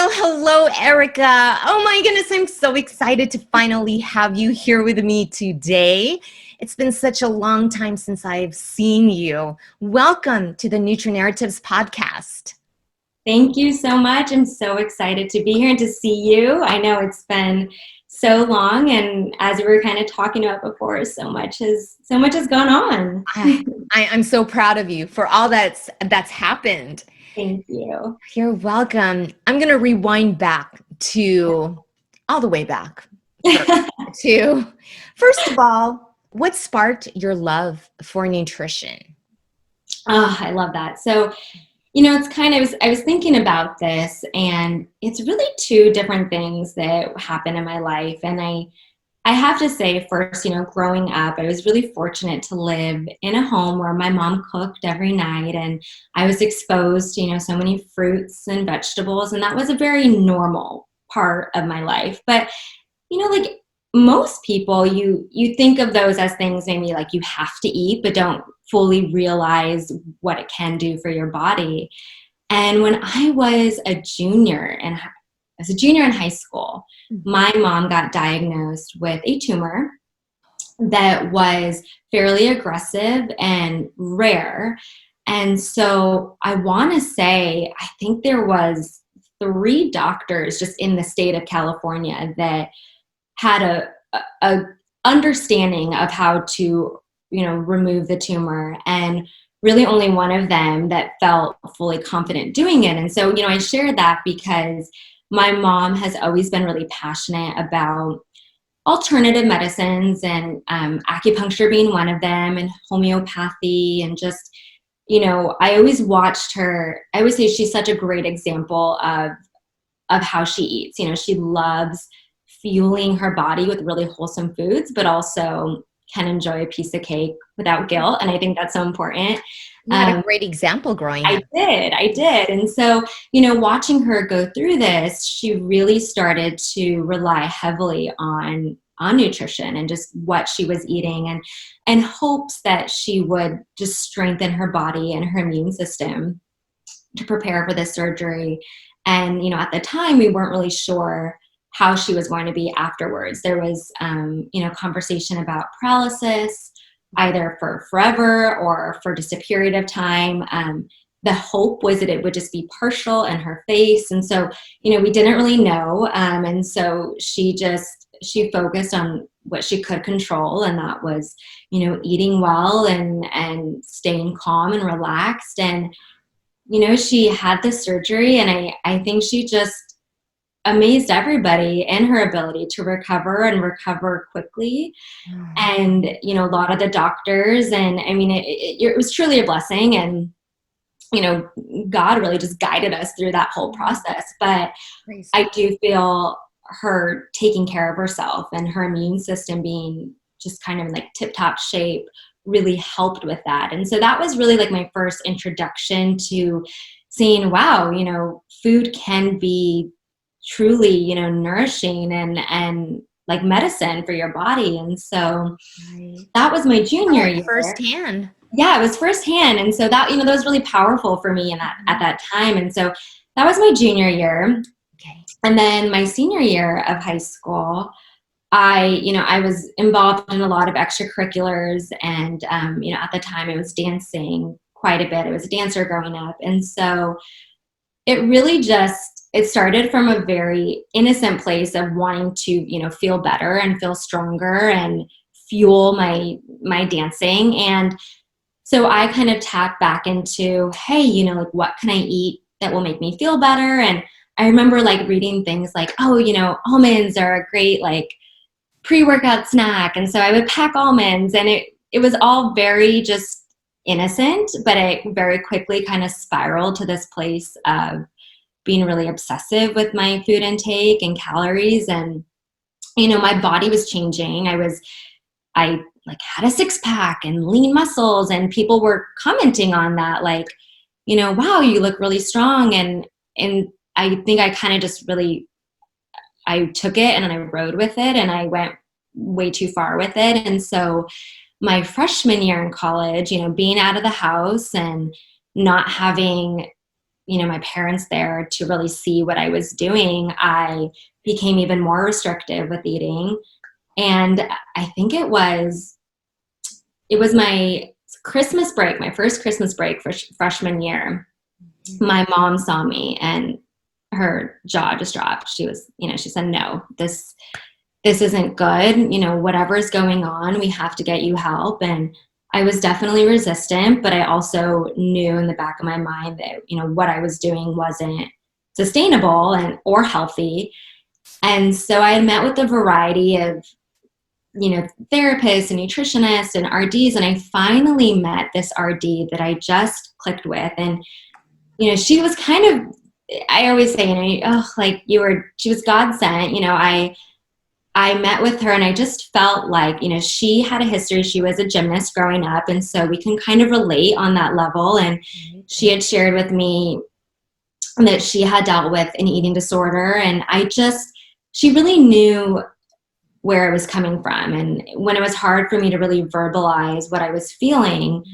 Hello, Erika. Oh my goodness, I'm so excited to finally have you here with me today. It's been such a long time since I've seen you. Welcome to the Nutra Narratives podcast. Thank you so much. I'm so excited to be here and to see you. I know it's been so long, and as we were kind of talking about before, so much has gone on. I'm so proud of you for all that's happened. Thank you. You're welcome. I'm going to rewind back to all the way back to first of all, what sparked your love for nutrition? Oh, I love that. So, it's kind of, I was thinking about this, and it's really two different things that happen in my life. And I have to say first, growing up, I was really fortunate to live in a home where my mom cooked every night, and I was exposed to, so many fruits and vegetables, and that was a very normal part of my life. But, like most people, you think of those as things maybe like you have to eat, but don't fully realize what it can do for your body. And when I was a junior and as a junior in high school, my mom got diagnosed with a tumor that was fairly aggressive and rare. And so I want to say, I think there was 3 doctors just in the state of California that had a understanding of how to, remove the tumor, and really only one of them that felt fully confident doing it. And so, I share that because my mom has always been really passionate about alternative medicines, and acupuncture being one of them, and homeopathy, and just, I always watched her. I always say she's such a great example of how she eats. She loves fueling her body with really wholesome foods, but also can enjoy a piece of cake without guilt. And I think that's so important. You had a great example growing up. I did. And so, watching her go through this, she really started to rely heavily on nutrition and just what she was eating, and hopes that she would just strengthen her body and her immune system to prepare for this surgery. And, at the time we weren't really sure how she was going to be afterwards. There was, conversation about paralysis, either for forever or for just a period of time. The hope was that it would just be partial in her face. And so, we didn't really know. And so she focused on what she could control. And that was, eating well and staying calm and relaxed. And, she had this surgery, and I think she just amazed everybody in her ability to recover quickly. And, a lot of the doctors, and I mean, it was truly a blessing. And, God really just guided us through that whole process. But I do feel her taking care of herself and her immune system being just kind of in like tip-top shape really helped with that. And so that was really like my first introduction to seeing, wow, food can be truly, nourishing and like medicine for your body. And so that was my junior year. Firsthand. Yeah, it was firsthand. And so that, that was really powerful for me at that time. And so that was my junior year. Okay. And then my senior year of high school, I was involved in a lot of extracurriculars, and, at the time I was dancing quite a bit. I was a dancer growing up. And so it really it started from a very innocent place of wanting to, feel better and feel stronger and fuel my dancing. And so I kind of tapped back into, hey, like what can I eat that will make me feel better? And I remember like reading things like, oh, almonds are a great like pre-workout snack. And so I would pack almonds, and it was all very just innocent, but it very quickly kind of spiraled to this place of being really obsessive with my food intake and calories. And, my body was changing. I like had a 6-pack and lean muscles, and people were commenting on that. Like, wow, you look really strong. And I think I kind of just really, I took it and I rode with it, and I went way too far with it. And so my freshman year in college, being out of the house and not having my parents there to really see what I was doing, I became even more restrictive with eating. And I think it was my Christmas break, my first Christmas break for freshman year. My mom saw me and her jaw just dropped. She was, she said, no, this isn't good. Whatever's going on, we have to get you help. And I was definitely resistant, but I also knew in the back of my mind that, what I was doing wasn't sustainable or healthy. And so I met with a variety of, therapists and nutritionists and RDs. And I finally met this RD that I just clicked with. And, she was kind of, I always say, she was God sent. I met with her and I just felt like, she had a history. She was a gymnast growing up. And so we can kind of relate on that level. And she had shared with me that she had dealt with an eating disorder. And she really knew where it was coming from. And when it was hard for me to really verbalize what I was feeling,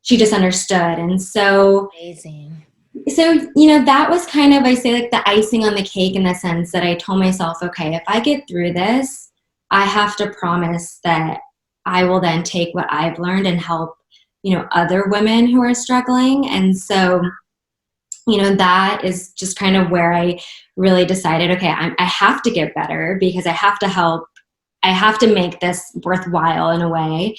she just understood. And so, amazing. So, that was kind of, I say, like the icing on the cake, in the sense that I told myself, okay, if I get through this, I have to promise that I will then take what I've learned and help, other women who are struggling. And so, that is just kind of where I really decided, okay, I have to get better because I have to help. I have to make this worthwhile in a way.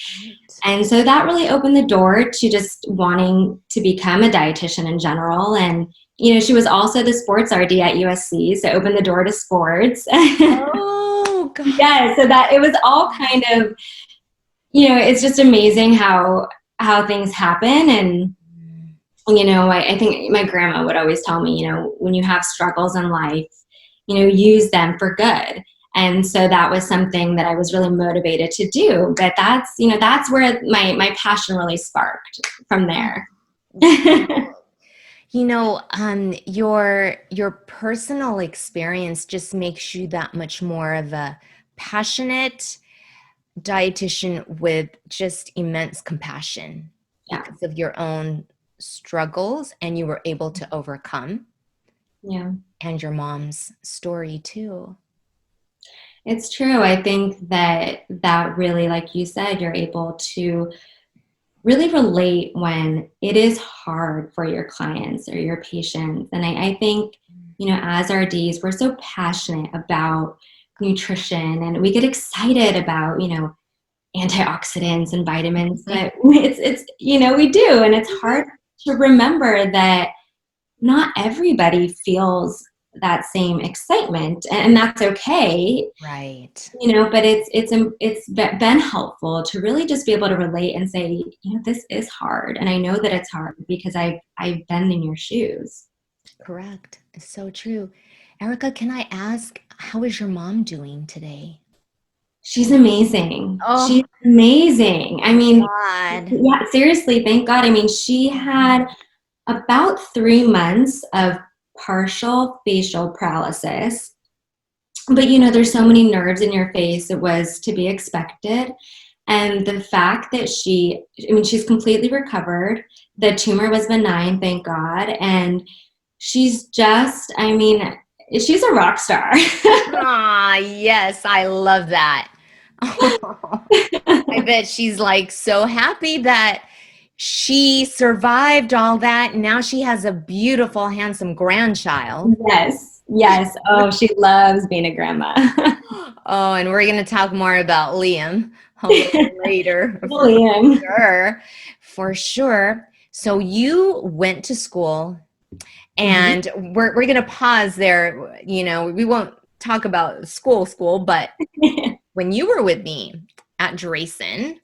And so that really opened the door to just wanting to become a dietitian in general. And, she was also the sports RD at USC, so opened the door to sports. Oh, God. Yeah, so that it was all kind of, it's just amazing how things happen. And, I think my grandma would always tell me, when you have struggles in life, use them for good. And so that was something that I was really motivated to do. But that's where my passion really sparked from there. Your personal experience just makes you that much more of a passionate dietitian with just immense compassion because of your own struggles, and you were able to overcome. Yeah. And your mom's story too. It's true. I think that really, like you said, you're able to really relate when it is hard for your clients or your patients. And I think, as RDs, we're so passionate about nutrition and we get excited about, antioxidants and vitamins, but it's we do. And it's hard to remember that not everybody feels that same excitement, and that's okay. Right. But it's been helpful to really just be able to relate and say, this is hard. And I know that it's hard because I've been in your shoes. Correct. It's so true. Erika, can I ask, how is your mom doing today? She's amazing. Oh, she's amazing. I mean, God. Yeah, seriously, thank God. I mean, she had about 3 months of partial facial paralysis. But, there's so many nerves in your face, it was to be expected. And the fact that she's completely recovered. The tumor was benign, thank God. And she's just, she's a rock star. Ah, yes, I love that. I bet she's like so happy that she survived all that. Now she has a beautiful, handsome grandchild. Yes. Oh, she loves being a grandma. Oh, and we're going to talk more about Liam a little later. Liam. For sure. So you went to school, and we're going to pause there. We won't talk about school, but when you were with me at Drayson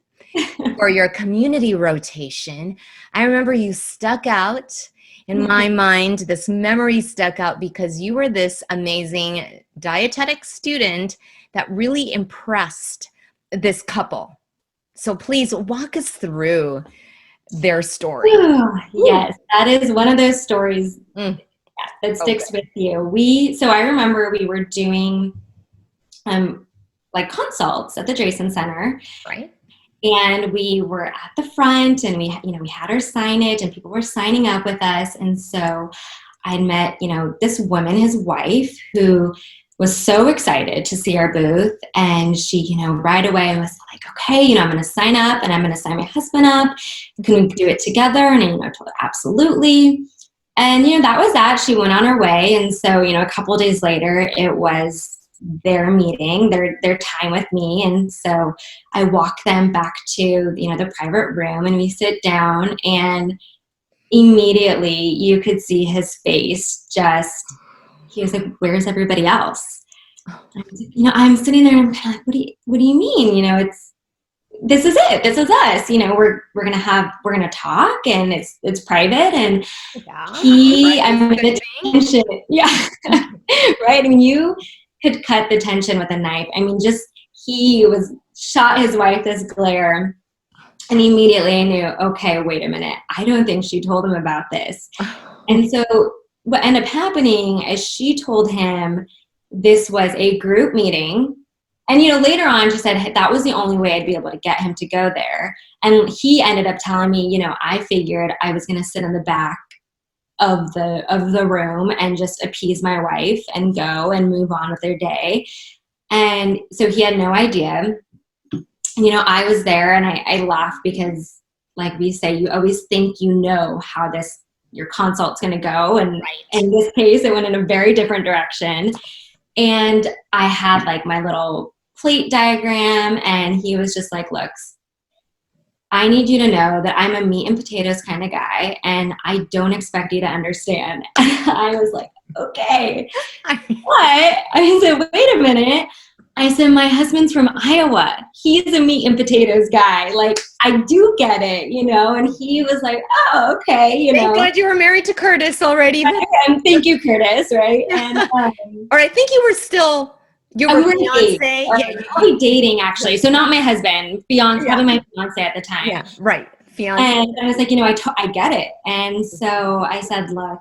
for your community rotation, I remember you stuck out. In my mind, this memory stuck out because you were this amazing dietetic student that really impressed this couple. So please walk us through their story. Yes, that is one of those stories that sticks with you. So I remember we were doing like consults at the Drayson Center. Right. And we were at the front, and we had our signage, and people were signing up with us. And so I'd met, this woman, his wife, who was so excited to see our booth. And she, right away was like, okay, I'm going to sign up and I'm going to sign my husband up. Can we do it together? And I told her, absolutely. And, that was that. She went on her way. And so, a couple of days later, it was their meeting, their time with me. And so I walk them back to, the private room, and we sit down, and immediately you could see his face he was like, where's everybody else? I'm sitting there and I'm kind of like, what do you mean? This is it. This is us. We're going to talk, and it's private. And I'm in attention. Yeah. Right. I mean, you could cut the tension with a knife. I mean, he shot his wife this glare, and immediately I knew, okay, wait a minute. I don't think she told him about this. And so what ended up happening is she told him this was a group meeting. And, later on, she said that was the only way I'd be able to get him to go there. And he ended up telling me, I figured I was going to sit in the back of the room and just appease my wife and go and move on with their day. And so he had no idea. I was there, and I laughed because, like we say, you always think how your consult's going to go. And in this case, it went in a very different direction. And I had like my little plate diagram, and he was just like, look, I need you to know that I'm a meat and potatoes kind of guy, and I don't expect you to understand. And I was like, okay. What? I said, wait a minute. I said, my husband's from Iowa. He's a meat and potatoes guy. Like, I do get it, And he was like, oh, okay, Thank God you were married to Curtis already. And thank you, Curtis, right? And or I think you were fiance. Yeah, probably dating, actually. So not my husband, probably my fiance at the time. Yeah, right. Fiance. And I was like, I get it. And so I said, look,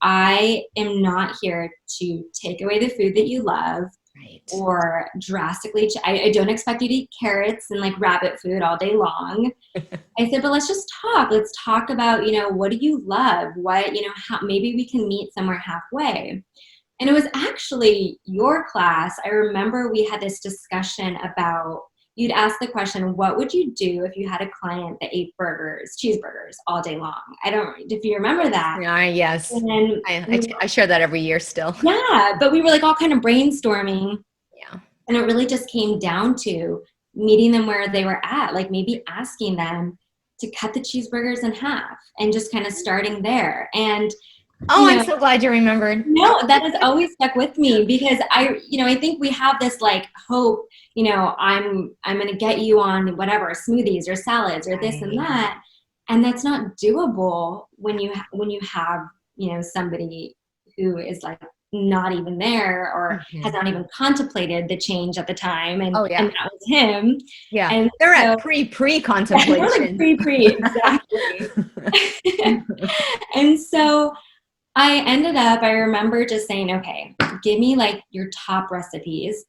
I am not here to take away the food that you love. Right. Or drastically, I don't expect you to eat carrots and like rabbit food all day long. I said, but let's just talk. Let's talk about, what do you love? What, how maybe we can meet somewhere halfway. And it was actually your class. I remember we had this discussion about, you'd ask the question, what would you do if you had a client that ate cheeseburgers all day long? I don't, if you remember that. Yes. And I share that every year still. Yeah. But we were like all kind of brainstorming. Yeah. And it really just came down to meeting them where they were at, like maybe asking them to cut the cheeseburgers in half and just kind of starting there. And I'm so glad you remembered. No, that has always stuck with me because I think we have this like hope, I'm going to get you on whatever smoothies or salads or this and that. And that's not doable when you have, somebody who is like not even there or has not even contemplated the change at the time. And, and that was him. Yeah. And they're at pre-contemplation. Like pre, exactly. And so I ended up, I remember just saying, okay, give me like your top recipes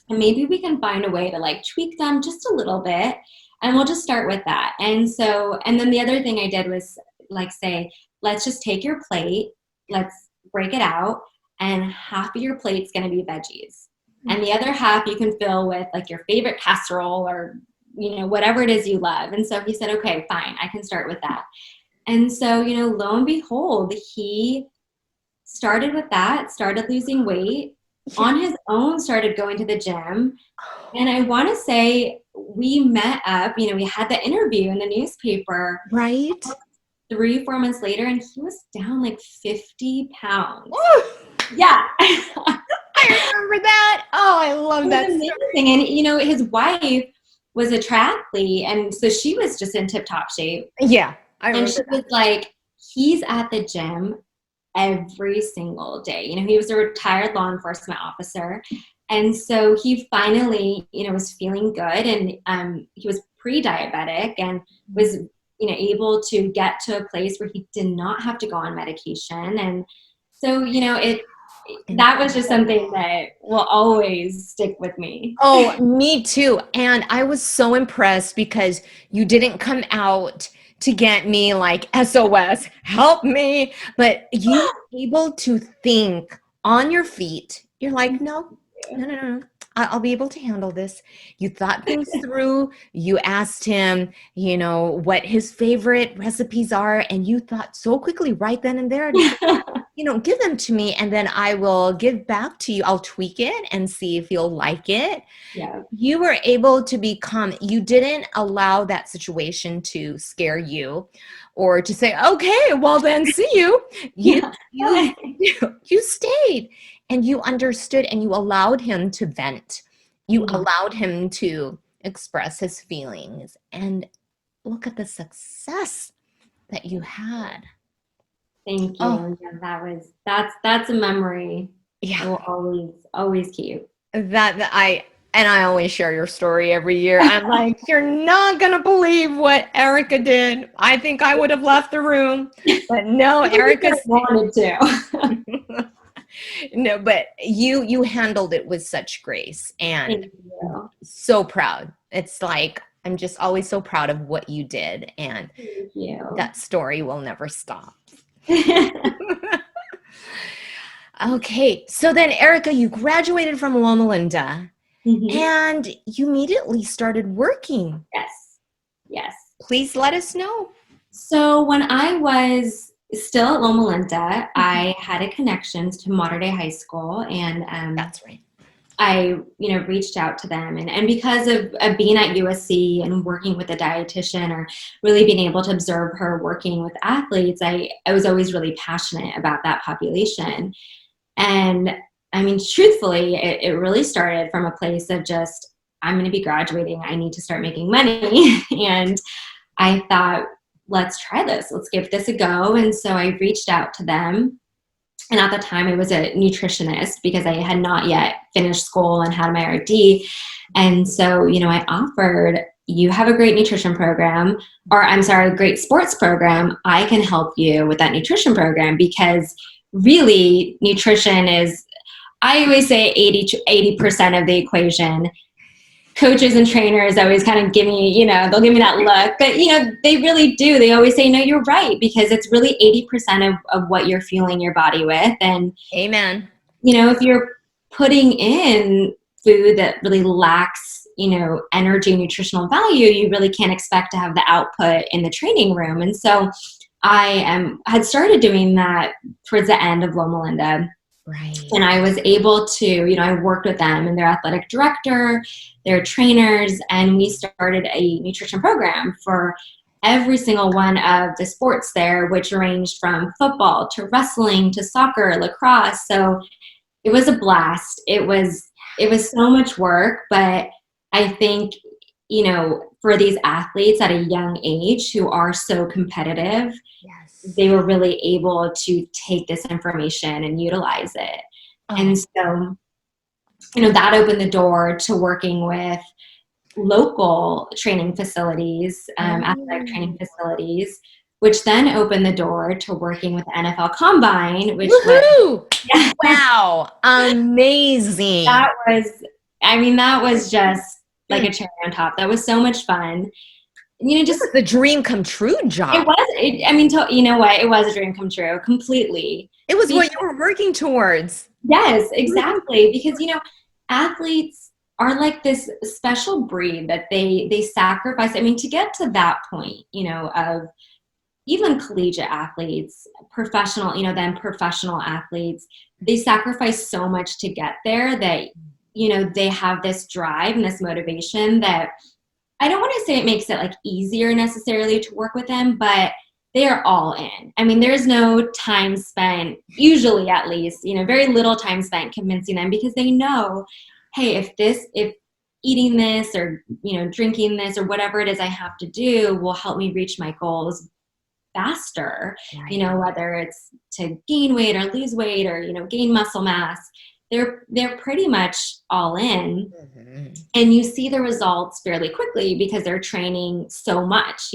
and maybe we can find a way to like tweak them just a little bit and we'll just start with that. And so, and then the other thing I did was like say, let's just take your plate, let's break it out, and half of your plate's going to be veggies. And the other half you can fill with like your favorite casserole or, whatever it is you love. And so he said, okay, fine, I can start with that. And so, lo and behold, he started with that, started losing weight on his own, started going to the gym. And I want to say we met up, we had the interview in the newspaper. Right. 3-4 months later, and he was down like 50 pounds. Ooh. Yeah. I remember that. Oh, I love that. Amazing. And, his wife was a triathlete, and so she was just in tip-top shape. Yeah. And she was like, he's at the gym every single day. He was a retired law enforcement officer. And so he finally, was feeling good. And he was pre-diabetic and was, able to get to a place where he did not have to go on medication. And so, that was just something that will always stick with me. Oh, me too. And I was so impressed because you didn't come out to get me like SOS, help me. But you were able to think on your feet. You're like, no, no, no, no. I'll be able to handle this. You thought things through. You asked him, what his favorite recipes are. And you thought so quickly right then and there to say, give them to me and then I will give back to you. I'll tweak it and see if you'll like it. Yeah. You were able to be calm. You didn't allow that situation to scare you or to say, okay, well then see you. You stayed and you understood and you allowed him to vent. You allowed him to express his feelings and look at the success that you had. Thank you. Oh, Yeah, that's a memory. yeah. I will always keep. I always share your story every year. I'm like, you're not going to believe what Erika did. I think I would have left the room, but no, Erika wanted to. No, but you handled it with such grace and Thank you. so proud. It's like, I'm just always so proud of what you did. And Thank you. that story will never stop. Okay. So then, Erika, you graduated from Loma Linda. And you immediately started working. Yes. Please let us know. So when I was still at Loma Linda, I had a connection to Modern Day High School, and that's right. I reached out to them, and because of being at USC and working with a dietitian, or really being able to observe her working with athletes, I was always really passionate about that population. And I mean, truthfully, it really started from a place of just, I'm going to be graduating. I need to start making money. And I thought, let's try this. Let's give this a go. And so I reached out to them. And at the time, I was a nutritionist because I had not yet finished school and had my RD. And so, I offered, you have a great nutrition program, or I'm sorry, a great sports program. I can help you with that nutrition program because really nutrition is, I always say 80% of the equation. Coaches and trainers always kind of give me, they'll give me that look, but they really do. They always say, no, you're right, because it's really 80% of what you're fueling your body with. And amen. If you're putting in food that really lacks, energy, nutritional value, you really can't expect to have the output in the training room. And so I had started doing that towards the end of Loma Linda. Right. And I was able to, I worked with them and their athletic director, their trainers, and we started a nutrition program for every single one of the sports there, which ranged from football to wrestling to soccer, lacrosse. So it was a blast. It was so much work, but I think, for these athletes at a young age who are so competitive, they were really able to take this information and utilize it. And so, that opened the door to working with local training facilities, athletic training facilities, which then opened the door to working with the NFL Combine, which was, wow, amazing. That was just like a cherry on top. That was so much fun. Just the dream come true job. It was. You know what? It was a dream come true completely. It was what you were working towards. Yes, exactly. Because athletes are like this special breed that they sacrifice. I mean, to get to that point, of even collegiate athletes, professional, then professional athletes, they sacrifice so much to get there that they have this drive and this motivation that. I don't want to say it makes it like easier necessarily to work with them, but they are all in. I mean, there's no time spent, usually at least, very little time spent convincing them, because they know, hey, if eating this or, drinking this or whatever it is I have to do will help me reach my goals faster, whether it's to gain weight or lose weight or, gain muscle mass. They're pretty much all in, and you see the results fairly quickly because they're training so much,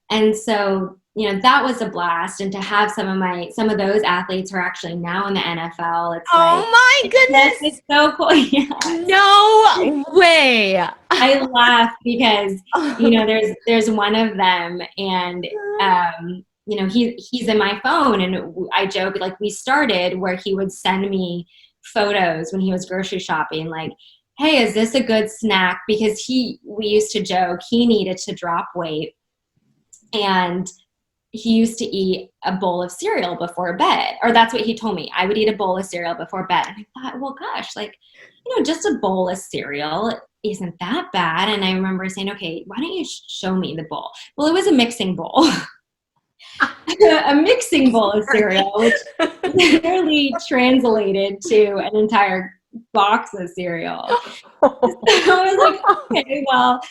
and so that was a blast. And to have some of those athletes who are actually now in the NFL, it's Oh like, my it's goodness. so cool. Yeah. No way. I laugh because, there's one of them, and, he's in my phone, and I joke, like, we started where he would send me photos when he was grocery shopping, like, hey, is this a good snack? Because we used to joke, he needed to drop weight, and he used to eat a bowl of cereal before bed, or that's what he told me. I would eat a bowl of cereal before bed. And I thought, well, gosh, like, just a bowl of cereal isn't that bad. And I remember saying, okay, why don't you show me the bowl? Well, it was a mixing bowl, a mixing bowl of cereal, which literally translated to an entire box of cereal. So I was like, okay, well,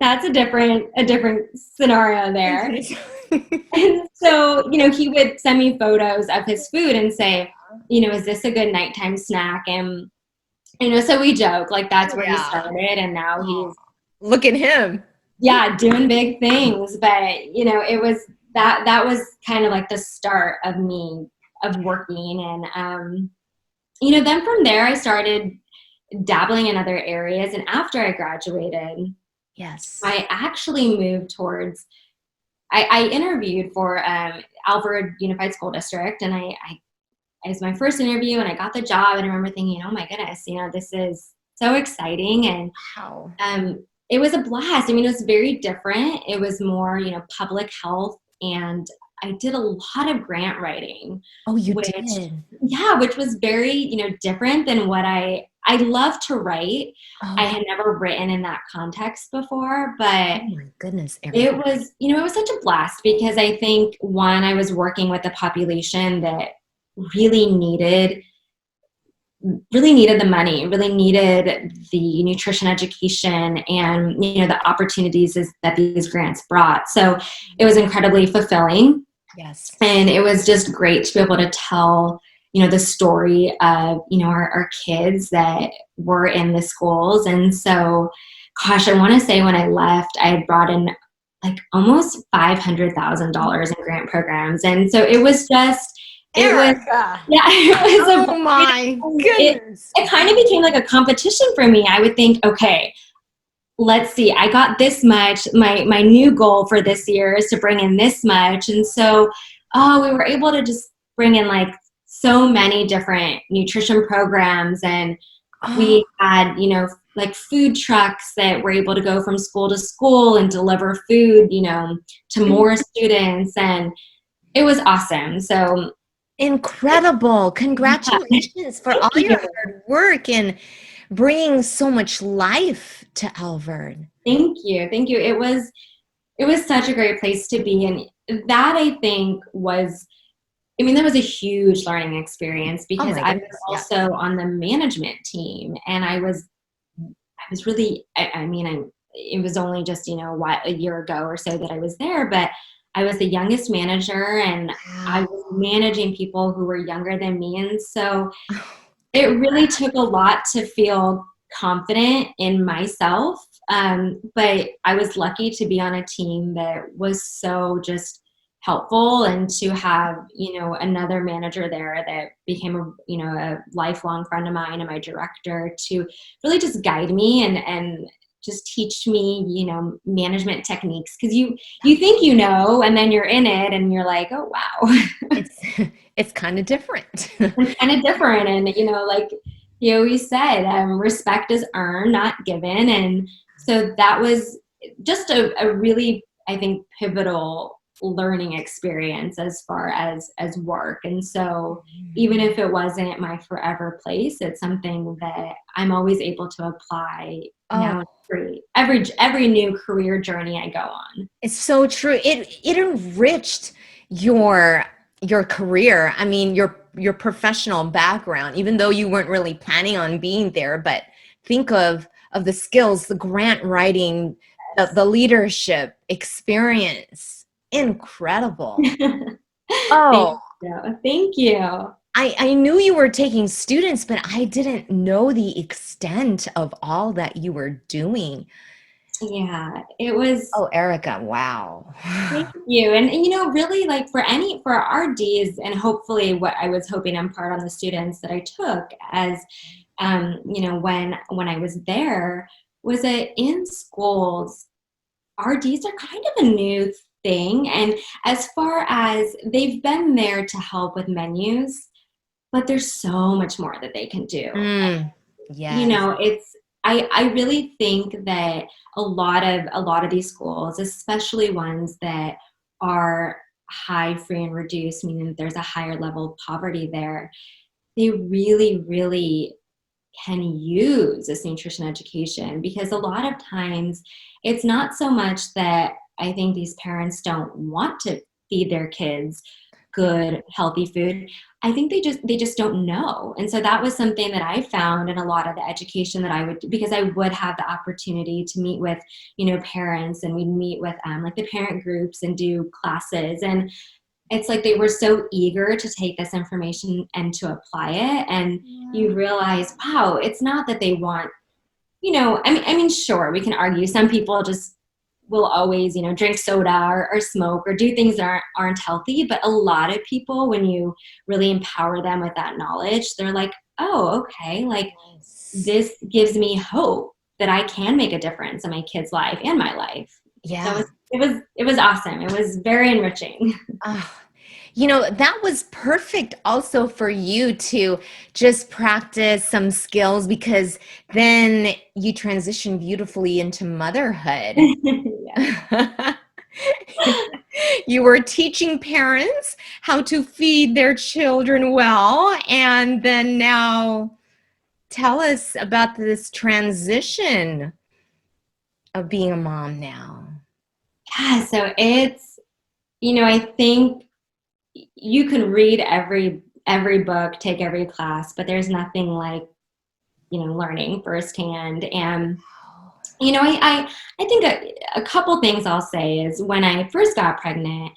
that's a different scenario there. And so, he would send me photos of his food and say, is this a good nighttime snack? And, so we joke, like, that's where he started. And now he's, look at him. Yeah, doing big things. But, it was, that was kind of like the start of me, of working. And, then from there, I started dabbling in other areas. And after I graduated, yes, I actually moved towards, I interviewed for Alvord Unified School District, and it was my first interview, and I got the job, and I remember thinking, oh my goodness, this is so exciting. And wow. It was a blast. I mean, it was very different. It was more, public health, and I did a lot of grant writing. Oh, you did? Yeah, which was very, different than what I love to write. Oh. I had never written in that context before, but oh my goodness, Erika. it was, it was such a blast because I think, one, I was working with a population that really needed the money, really needed the nutrition education and, the opportunities that these grants brought. So it was incredibly fulfilling. Yes. And it was just great to be able to tell, the story of, our kids that were in the schools. And so, gosh, I want to say when I left, I had brought in like almost $500,000 in grant programs. And so it was just, Erika. Oh my goodness. It kind of became like a competition for me. I would think, okay, let's see, I got this much. My new goal for this year is to bring in this much. And so, we were able to just bring in like so many different nutrition programs. And we had, like food trucks that were able to go from school to school and deliver food, to more students. And it was awesome. So incredible. Congratulations for all your hard work and bringing so much life to Alvord. Thank you. It was such a great place to be. And that, I think, that was a huge learning experience because I was also on the management team, and I was really, it was only just, a year ago or so that I was there, but I was the youngest manager, and I was managing people who were younger than me. And so it really took a lot to feel confident in myself. But I was lucky to be on a team that was so just helpful, and to have, another manager there that became a lifelong friend of mine, and my director, to really just guide me and just teach me, management techniques. Cause you think, and then you're in it and you're like, oh, wow. It's kind of different. It's kind of different. And, like you always said, respect is earned, not given. And so that was just a really, I think, pivotal learning experience as far as work. And so even if it wasn't my forever place, it's something that I'm always able to apply now every new career journey I go on. It's so true. It enriched your career. I mean, your professional background, even though you weren't really planning on being there, but think of the skills, the grant writing, the leadership experience. Incredible. Oh, thank you. I knew you were taking students, but I didn't know the extent of all that you were doing. Yeah, it was. Oh, Erika, wow. Thank you. And really like for our Ds and hopefully what I was hoping to impart on the students that I took as, when I was there was that in schools, RDs are kind of a new thing. And as far as they've been there to help with menus, but there's so much more that they can do. Mm, You yes. know, it's I really think that a lot of these schools, especially ones that are high free and reduced, meaning that there's a higher level of poverty there, they really, really can use this nutrition education because a lot of times it's not so much that I think these parents don't want to feed their kids good healthy food. I think they just don't know. And so that was something that I found in a lot of the education that I would do because I would have the opportunity to meet with parents, and we'd meet with like the parent groups and do classes, and it's like they were so eager to take this information and to apply it. And you realize, wow, it's not that they want, I mean, sure, we can argue. Some people just will always, drink soda or smoke or do things that aren't healthy. But a lot of people, when you really empower them with that knowledge, they're like, oh, okay, like Yes. this gives me hope that I can make a difference in my kid's life and my life. So Yeah. it was awesome. It was very enriching. Ah, that was perfect also for you to just practice some skills because then you transition beautifully into motherhood. Yeah. You were teaching parents how to feed their children well, and then now tell us about this transition of being a mom now. Yeah, so I think you can read every book, take every class, but there's nothing like, learning firsthand. And I think a couple things I'll say is when I first got pregnant,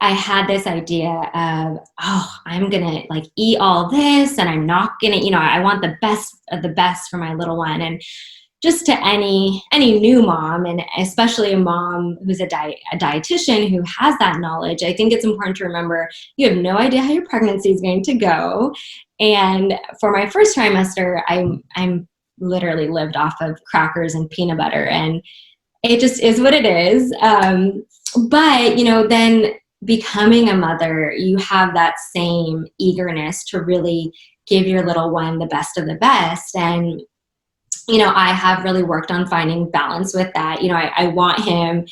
I had this idea of, oh, I'm gonna like eat all this and I'm not gonna, I want the best of the best for my little one. And just to any new mom, and especially a mom who's a dietitian who has that knowledge, I think it's important to remember you have no idea how your pregnancy is going to go. And for my first trimester, I'm literally lived off of crackers and peanut butter, and it just is what it is. But then becoming a mother, you have that same eagerness to really give your little one the best of the best. And I have really worked on finding balance with that. I want him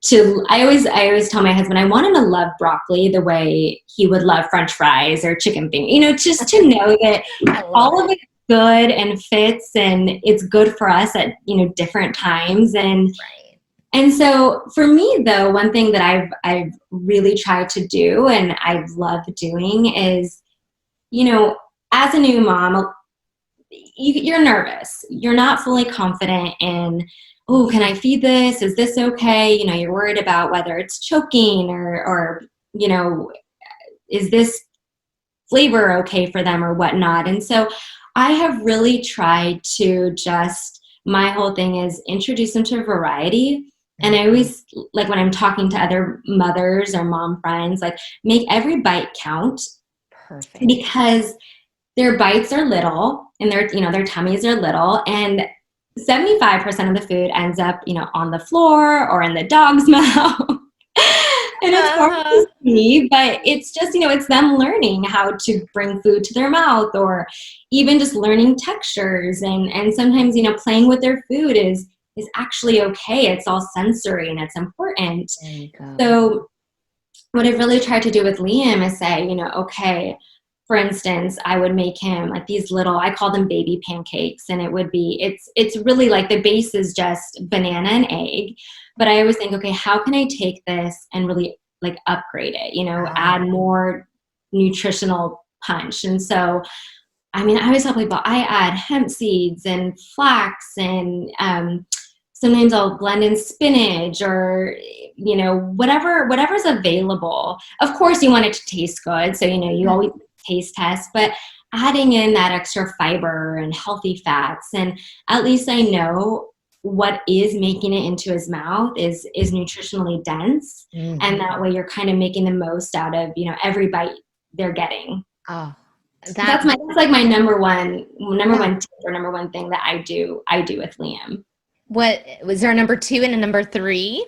to, I always tell my husband, I want him to love broccoli the way he would love French fries or chicken fingers, just to know that I love all it. of it's good and fits and it's good for us at, different times. And, Right. and so for me though, one thing that I've really tried to do and I love doing is, as a new mom, you're nervous. You're not fully confident in, oh, can I feed this? Is this okay? You're worried about whether it's choking or is this flavor okay for them or whatnot. And so I have really tried to my whole thing is introduce them to variety. And I always, like when I'm talking to other mothers or mom friends, like make every bite count Perfect. because their bites are little and their tummies are little, and 75% of the food ends up on the floor or in the dog's mouth. And it's hard Uh, to see, but it's just it's them learning how to bring food to their mouth, or even just learning textures, and sometimes playing with their food is actually okay. It's all sensory and it's important. there you go. So what I've really tried to do with Liam is say, okay, for instance, I would make him like these little, I call them baby pancakes. And it's really like the base is just banana and egg. But I always think, okay, how can I take this and really like upgrade it, add more nutritional punch? And so, I mean, I always tell people I add hemp seeds and flax and sometimes I'll blend in spinach or whatever's available. Of course, you want it to taste good, so you always taste test, but adding in that extra fiber and healthy fats, and at least I know what is making it into his mouth is nutritionally dense. Mm-hmm. And that way you're kind of making the most out of, every bite they're getting. Oh, That's like my number one tip or number one thing that I do with Liam. What was there a number 2 and a number 3?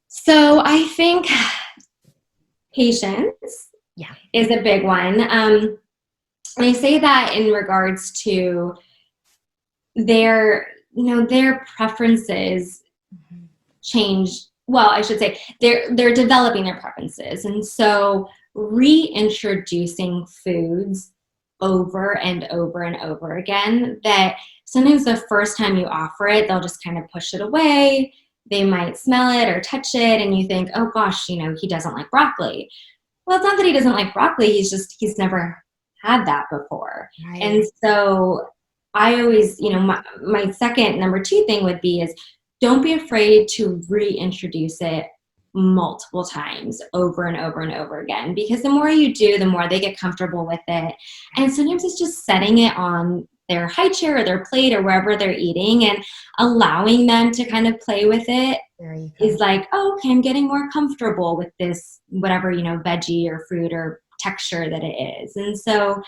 So I think patience is a big one. I say that in regards to their preferences change. Well, I should say they're developing their preferences. And so reintroducing foods over and over and over again, that sometimes the first time you offer it, they'll just kind of push it away. They might smell it or touch it, and you think, oh gosh, he doesn't like broccoli. Well, it's not that he doesn't like broccoli. He's never had that before. Right. And so I always, my second number 2 thing would be is don't be afraid to reintroduce it multiple times over and over and over again, because the more you do, the more they get comfortable with it. And sometimes it's just setting it on their high chair or their plate or wherever they're eating and allowing them to kind of play with it is like, oh, okay, I'm getting more comfortable with this, whatever, veggie or fruit or texture that it is. And so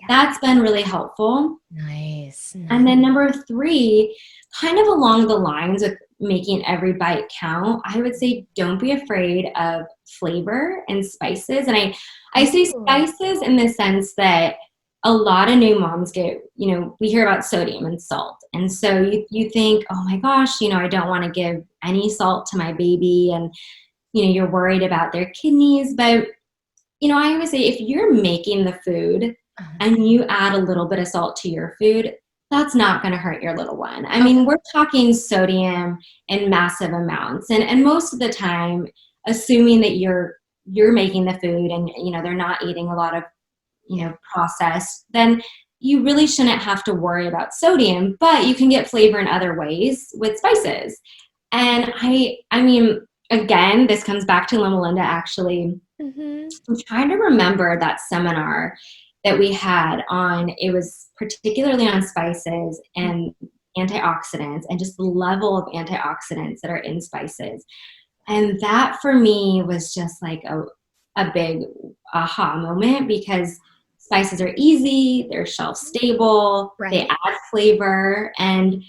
that's been really helpful. Nice. And then number 3, kind of along the lines of making every bite count, I would say don't be afraid of flavor and spices. And I say spices in the sense that a lot of new moms get, we hear about sodium and salt. And so you think, oh my gosh, I don't want to give any salt to my baby. And, you're worried about their kidneys. But, I always say if you're making the food and you add a little bit of salt to your food, that's not going to hurt your little one. I mean, we're talking sodium in massive amounts. And most of the time, assuming that you're making the food and, they're not eating a lot of, processed, then you really shouldn't have to worry about sodium, but you can get flavor in other ways with spices. And I mean, again, this comes back to Loma Linda, actually. I'm trying to remember that seminar that we had on, it was particularly on spices and antioxidants and just the level of antioxidants that are in spices. And that for me was just like a big aha moment, because spices are easy, they're shelf stable, they add flavor. And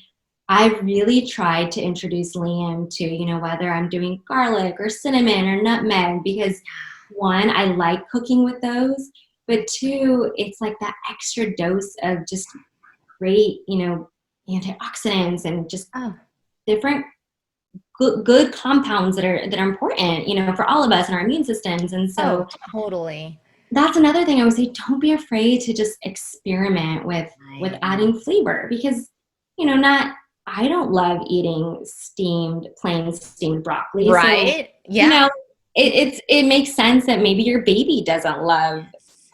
I really tried to introduce Liam to, whether I'm doing garlic or cinnamon or nutmeg, because 1, I like cooking with those, but 2, it's like that extra dose of just great, antioxidants and just different good compounds that are important, for all of us and our immune systems. And so totally. That's another thing I would say, don't be afraid to just experiment with adding flavor, because, I don't love eating plain steamed broccoli. Right. So, it makes sense that maybe your baby doesn't love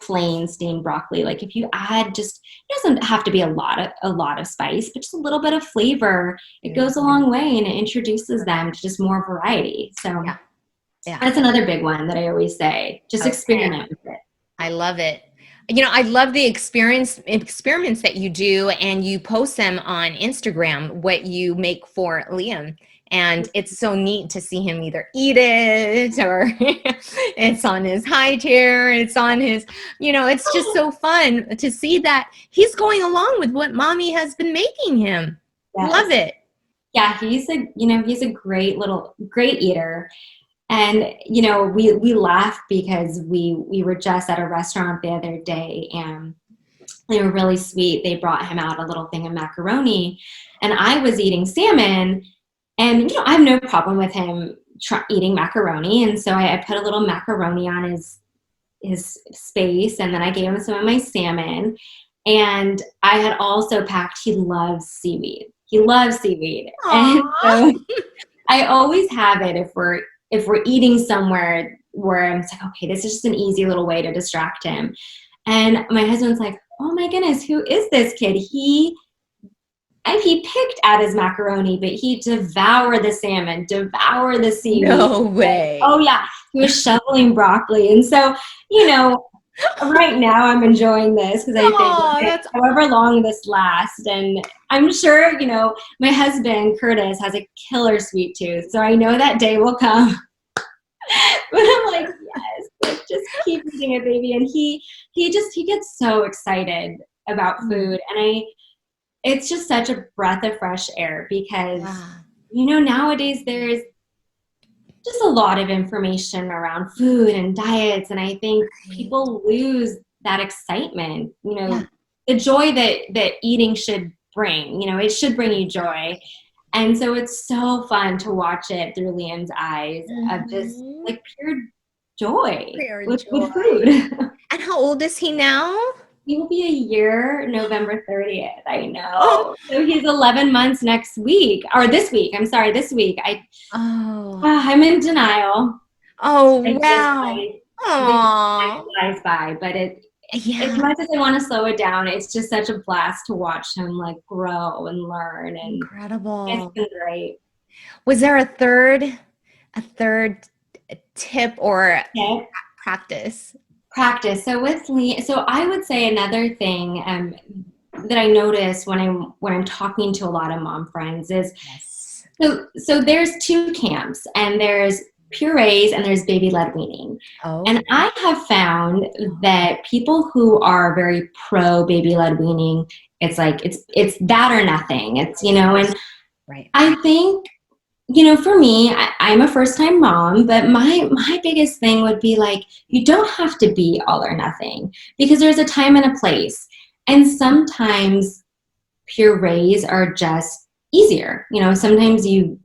plain steamed broccoli. Like if you add it doesn't have to be a lot of spice, but just a little bit of flavor, it goes a long way and it introduces them to just more variety. So that's another big one that I always say, just experiment with it. I love it. I love the experiments that you do, and you post them on Instagram, what you make for Liam. And it's so neat to see him either eat it or it's on his high chair, it's on his, it's just so fun to see that he's going along with what mommy has been making him. Yes. Love it. Yeah, he's a great eater. And, we laugh because we were just at a restaurant the other day and they were really sweet. They brought him out a little thing of macaroni, and I was eating salmon, and, I have no problem with him eating macaroni. And so I put a little macaroni on his space, and then I gave him some of my salmon. And I had also packed, he loves seaweed. Aww. And so I always have it if we're eating somewhere where I'm like, okay, this is just an easy little way to distract him. And my husband's like, oh my goodness, who is this kid? He picked at his macaroni, but he devoured the salmon, devoured the seaweed. No way. Oh yeah, he was shoveling broccoli. And so, right now I'm enjoying this because I think, Oh, okay, that's however long this lasts, and I'm sure, my husband, Curtis, has a killer sweet tooth. So I know that day will come. But I'm like, yes, like, just keep eating it, baby. And he gets so excited about food. And it's just such a breath of fresh air because, yeah. nowadays there's just a lot of information around food and diets. And I think Right. people lose that excitement, Yeah. the joy that eating should bring, it should bring you joy. And so it's so fun to watch it through Liam's eyes of just Mhm. like pure joy Pure with joy. food. And how old is he now? He will be a year November 30th. I Oh, know. So he's 11 months next week, or this week. I'm sorry, this week. oh, I'm in denial. oh, I just wow. the Oh, time flies by, but as yeah. much as I want to slow it down, it's just such a blast to watch him like grow and learn, and it's Incredible. been great. Was there a third tip or Okay. practice? Practice. So so I would say another thing that I notice when I'm talking to a lot of mom friends is Yes. so there's two camps, and there's purees and there's baby led weaning. Oh, And I have found that people who are very pro baby led weaning, it's like it's that or nothing. It's and right. I think for me, I'm a first time mom, but my biggest thing would be like, you don't have to be all or nothing because there's a time and a place. And sometimes purees are just easier. Sometimes you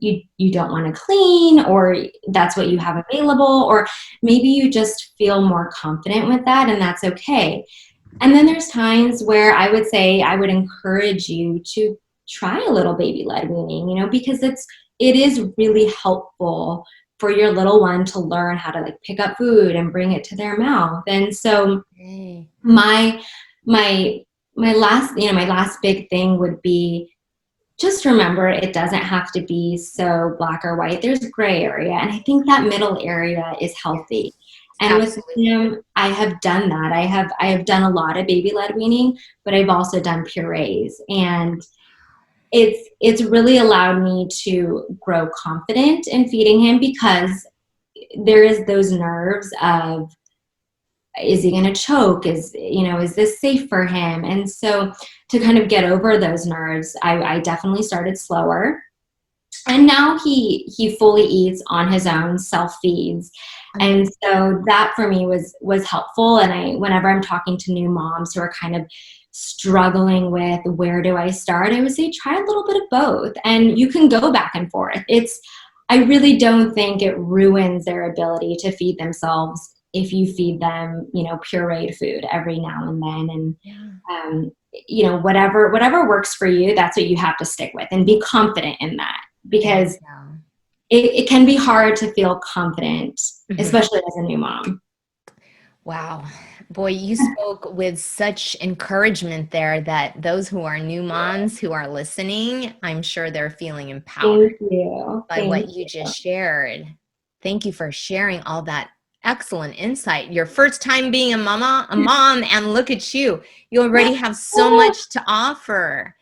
don't want to clean, or that's what you have available, or maybe you just feel more confident with that, and that's okay. And then there's times where I would say I would encourage you to try a little baby led weaning, because it is really helpful for your little one to learn how to like pick up food and bring it to their mouth. And so Okay. my my my last big thing would be, just remember, it doesn't have to be so black or white. There's gray area. And I think that middle area is healthy. And with Absolutely. him, I have done that. I have done a lot of baby led weaning, but I've also done purees. And it's really allowed me to grow confident in feeding him because there is those nerves of, is he going to choke, is this safe for him? And so to kind of get over those nerves, I definitely started slower, and now he fully eats on his own, self feeds. And so that for me was helpful. And whenever I'm talking to new moms who are kind of struggling with, where do I start, I would say try a little bit of both, and you can go back and forth. I really don't think it ruins their ability to feed themselves if you feed them, pureed food every now and then. And Yeah. whatever works for you, that's what you have to stick with and be confident in that, There because you go. it can be hard to feel confident, Mhm. especially as a new mom. Wow. Boy, you spoke with such encouragement there that those who are new moms who are listening, I'm sure they're feeling empowered Thank you. by Thank what you you. just shared. Thank you for sharing all that excellent insight. Your first time being a mom, and look at you. You already have so much to offer.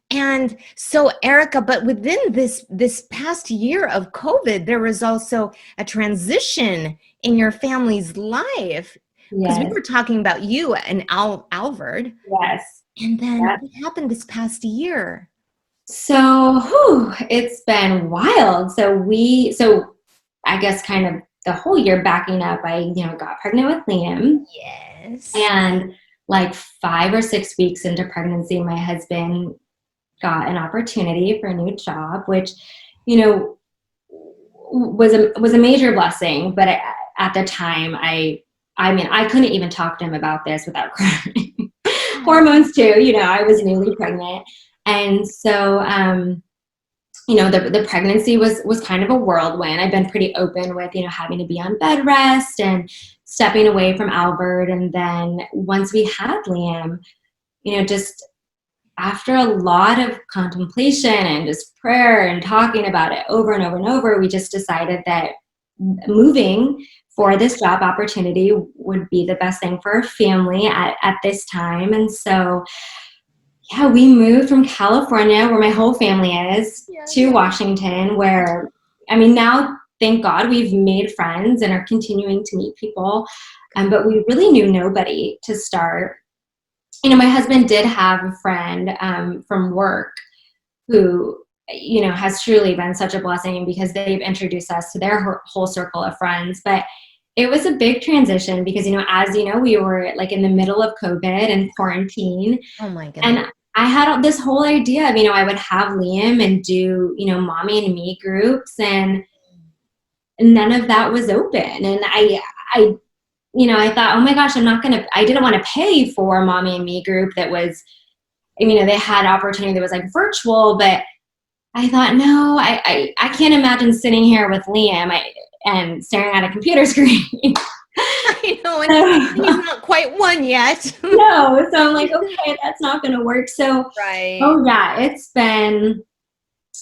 And so, Erika, but within this past year of COVID, there was also a transition in your family's life, because we Yes. were talking about you and Alvard, Yes. and then Yep. what happened this past year? So, it's been wild. So I guess kind of the whole year backing up, I, got pregnant with Liam, Yes. and like 5 or 6 weeks into pregnancy, my husband got an opportunity for a new job, which, you know, was a major blessing. But at the time, I mean, I couldn't even talk to him about this without crying. Oh, Hormones too, I was newly pregnant, and so the pregnancy was kind of a whirlwind. I've been pretty open with having to be on bed rest and stepping away from Albert, and then once we had Liam, just after a lot of contemplation and just prayer and talking about it over and over and over, we just decided that moving for this job opportunity would be the best thing for our family at this time. And so, yeah, we moved from California, where my whole family is, to Washington, where, I mean, now, thank God, we've made friends and are continuing to meet people. But we really knew nobody to start. You know, my husband did have a friend from work who, you know, has truly been such a blessing because they've introduced us to their whole circle of friends. But it was a big transition because, you know, as you know, we were like in the middle of COVID and quarantine. Oh my goodness. And I had this whole idea of, you know, I would have Liam and do, you know, mommy and me groups, and none of that was open. And I, you know, I thought, oh my gosh, I didn't want to pay for a mommy and me group that was, you know, they had opportunity that was like virtual, but I thought, no, I can't imagine sitting here with Liam and staring at a computer screen. I know, and he's not quite one yet. No, so I'm like, okay, that's not going to work. So, Right. oh yeah, it's been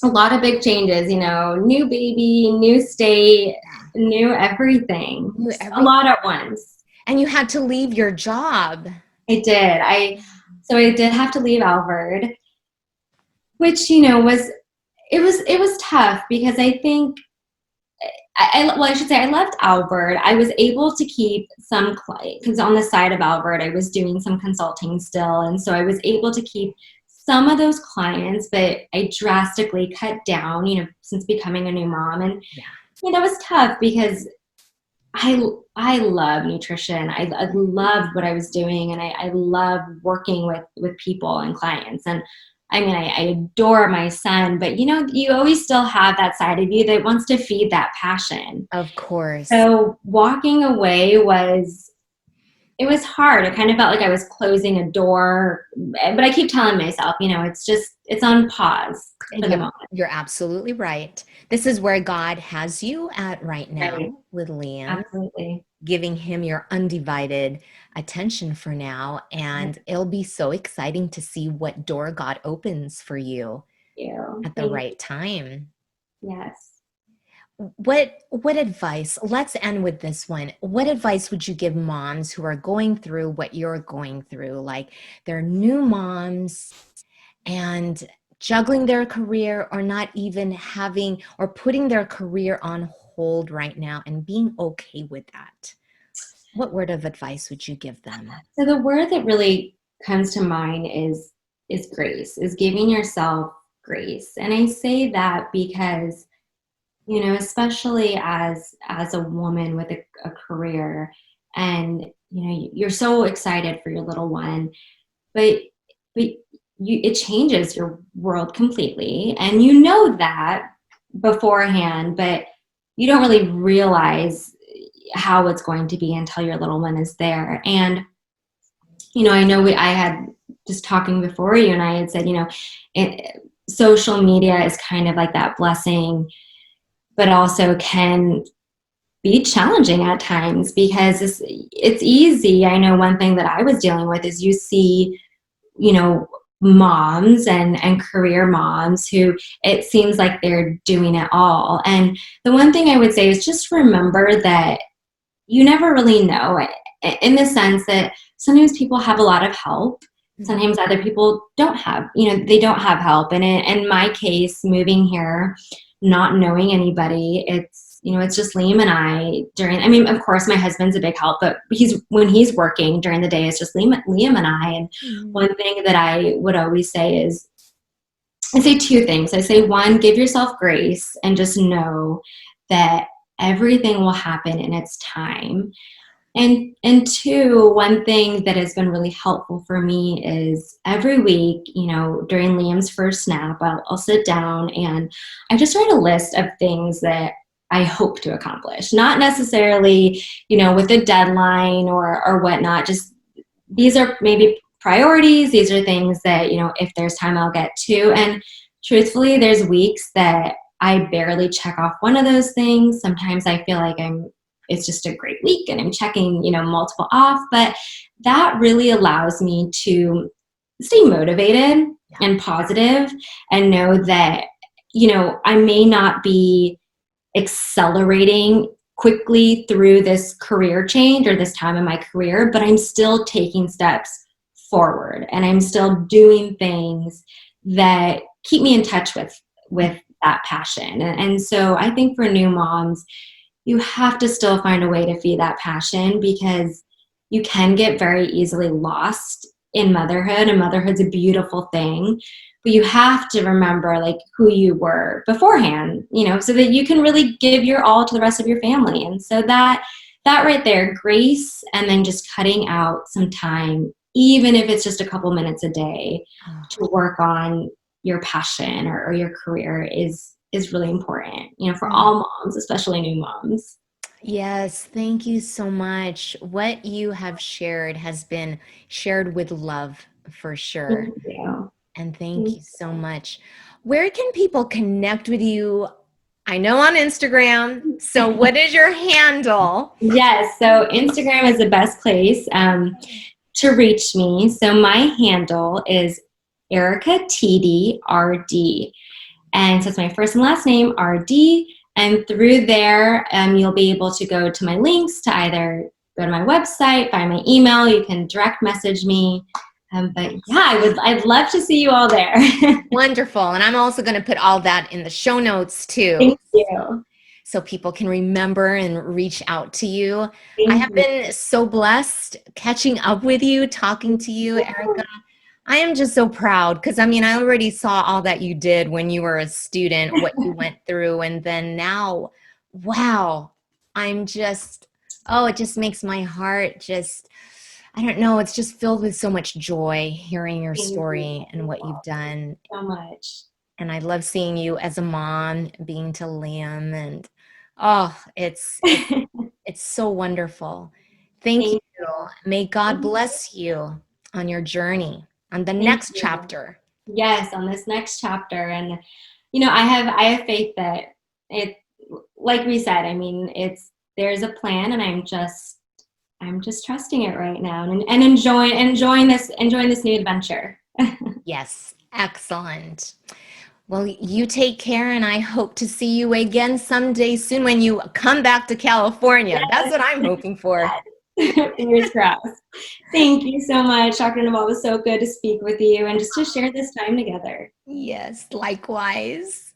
a lot of big changes, you know, new baby, new state, new everything, a lot at once. And you had to leave your job. I did. So I did have to leave Alvord, which, you know, it was tough because I think, I should say I left Alvord. I was able to keep some clients because on the side of Alvord, I was doing some consulting still. And so I was able to keep some of those clients, but I drastically cut down, you know, since becoming a new mom. And you know, that was tough because I love nutrition. I loved what I was doing, and I love working with people and clients. And I mean, I adore my son, but you know, you always still have that side of you that wants to feed that passion. Of course. So walking away was hard. It kind of felt like I was closing a door, but I keep telling myself, you know, it's on pause for the moment. You're absolutely right. This is where God has you at right now with Liam. Absolutely. Giving him your undivided attention for now. And it'll be so exciting to see what door God opens for you at the right time. Yes. What advice, let's end with this one. What advice would you give moms who are going through what you're going through? Like they're new moms and juggling their career, or not even having or putting their career on hold right now and being okay with that. What word of advice would you give them? So the word that really comes to mind is grace, is giving yourself grace. And I say that because, you know, especially as a woman with a career, and you know, you're so excited for your little one, but it changes your world completely, and you know that beforehand, but you don't really realize how it's going to be until your little one is there. And you know, I had just talking before you, and I had said, you know, social media is kind of like that blessing, but also can be challenging at times because it's easy. I know one thing that I was dealing with is you see, you know, moms and career moms who it seems like they're doing it all. And the one thing I would say is just remember that you never really know, in the sense that sometimes people have a lot of help. Sometimes other people don't have, you know, they don't have help. And in my case, moving here, not knowing anybody, it's, you know, it's just Liam and I I mean, of course, my husband's a big help, but when he's working during the day, it's just Liam and I. And one thing that I would always say is, I say two things. I say, one, give yourself grace and just know that everything will happen in its time. And two, one thing that has been really helpful for me is every week, you know, during Liam's first nap, I'll sit down and I just write a list of things that I hope to accomplish. Not necessarily, you know, with a deadline or whatnot. Just these are maybe priorities. These are things that, you know, if there's time, I'll get to. And truthfully, there's weeks that I barely check off one of those things. Sometimes I feel like it's just a great week and I'm checking, you know, multiple off, but that really allows me to stay motivated and positive and know that, you know, I may not be accelerating quickly through this career change or this time in my career, but I'm still taking steps forward and I'm still doing things that keep me in touch with that passion. And so I think for new moms, you have to still find a way to feed that passion, because you can get very easily lost in motherhood, and motherhood's a beautiful thing, but you have to remember like who you were beforehand, so that you can really give your all to the rest of your family. And so that right there, grace, and then just cutting out some time, even if it's just a couple minutes a day, to work on your passion or your career is really important, for all moms, especially new moms. Yes, thank you so much. What you have shared has been shared with love for sure. Thank you. And thank you so much. Where can people connect with you? I know on Instagram. So, what is your handle? Yes, so Instagram is the best place to reach me. So my handle is Erika Thiede, RD. And so it's my first and last name, RD. And through there, you'll be able to go to my links to either go to my website, find my email. You can direct message me. But yeah, I'd love to see you all there. Wonderful. And I'm also going to put all that in the show notes too. Thank you. So people can remember and reach out to you. I Thank have you. been so blessed catching up with you, talking to you, Erika. I am just so proud because I already saw all that you did when you were a student, what you went through. And then now, wow, I'm just, oh, it just makes my heart just, I don't know, it's just filled with so much joy hearing your Thank story and you what you've done. so much. And I love seeing you as a mom, being to Liam, and oh, it's so wonderful. Thank you. Thank you. May God bless you on your journey, on the Thank next you. chapter. Yes, on this next chapter. And I have faith that it, like we said, there's a plan, and I'm just trusting it right now, and enjoying this new adventure. Yes, excellent. Well, you take care, and I hope to see you again someday soon when you come back to California. That's what I'm hoping for. Fingers crossed. Thank you so much, Dr. Naval. It was so good to speak with you and just to share this time together. Yes, likewise.